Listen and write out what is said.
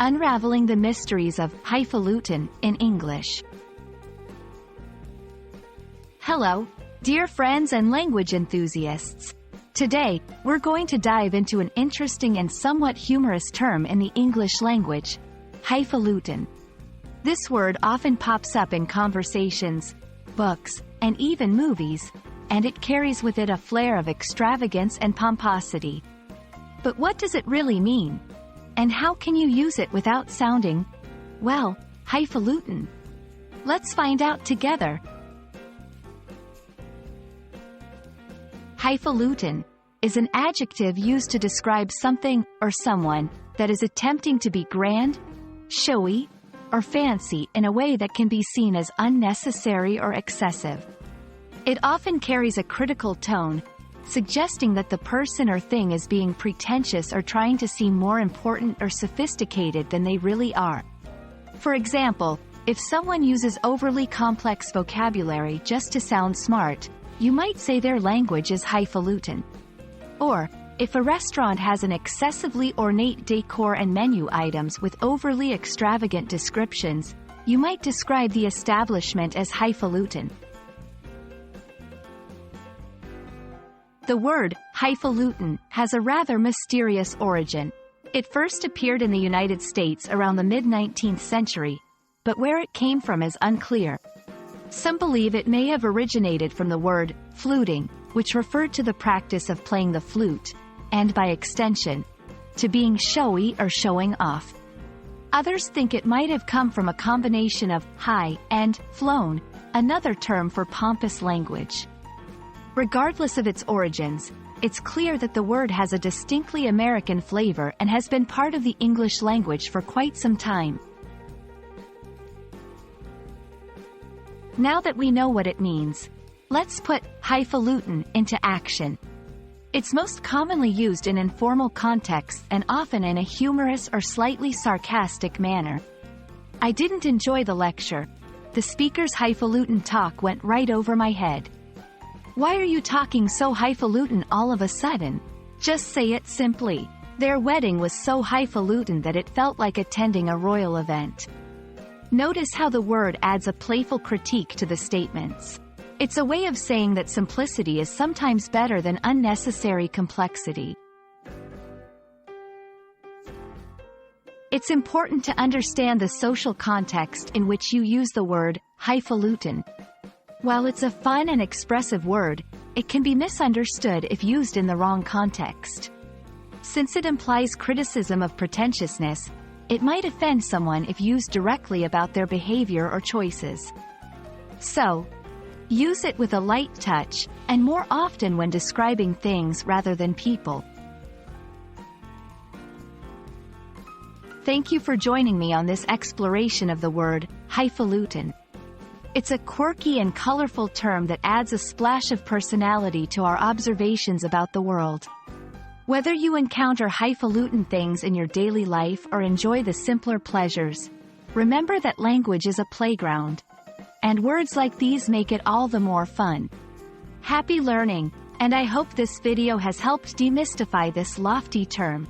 Unraveling the mysteries of highfalutin in English. Hello, dear friends and language enthusiasts. Today, we're going to dive into an interesting and somewhat humorous term in the English language, highfalutin. This word often pops up in conversations, books, and even movies, and it carries with it a flair of extravagance and pomposity. But what does it really mean? And how can you use it without sounding, well, highfalutin? Let's find out together. Highfalutin is an adjective used to describe something or someone that is attempting to be grand, showy, or fancy in a way that can be seen as unnecessary or excessive. It often carries a critical tone, suggesting that the person or thing is being pretentious or trying to seem more important or sophisticated than they really are. For example, if someone uses overly complex vocabulary just to sound smart, you might say their language is highfalutin. Or, if a restaurant has an excessively ornate decor and menu items with overly extravagant descriptions, you might describe the establishment as highfalutin. The word highfalutin has a rather mysterious origin. It first appeared in the United States around the mid-19th century, but where it came from is unclear. Some believe it may have originated from the word fluting, which referred to the practice of playing the flute, and by extension, to being showy or showing off. Others think it might have come from a combination of high and flown, another term for pompous language. Regardless of its origins, it's clear that the word has a distinctly American flavor and has been part of the English language for quite some time. Now that we know what it means, let's put highfalutin into action. It's most commonly used in informal contexts and often in a humorous or slightly sarcastic manner. I didn't enjoy the lecture. The speaker's highfalutin talk went right over my head. Why are you talking so highfalutin all of a sudden? Just say it simply. Their wedding was so highfalutin that it felt like attending a royal event. Notice how the word adds a playful critique to the statements. It's a way of saying that simplicity is sometimes better than unnecessary complexity. It's important to understand the social context in which you use the word highfalutin. While it's a fun and expressive word, it can be misunderstood if used in the wrong context. Since it implies criticism of pretentiousness, it might offend someone if used directly about their behavior or choices. So, use it with a light touch, and more often when describing things rather than people. Thank you for joining me on this exploration of the word highfalutin. It's a quirky and colorful term that adds a splash of personality to our observations about the world. Whether you encounter highfalutin things in your daily life or enjoy the simpler pleasures, remember that language is a playground. And words like these make it all the more fun. Happy learning, and I hope this video has helped demystify this lofty term.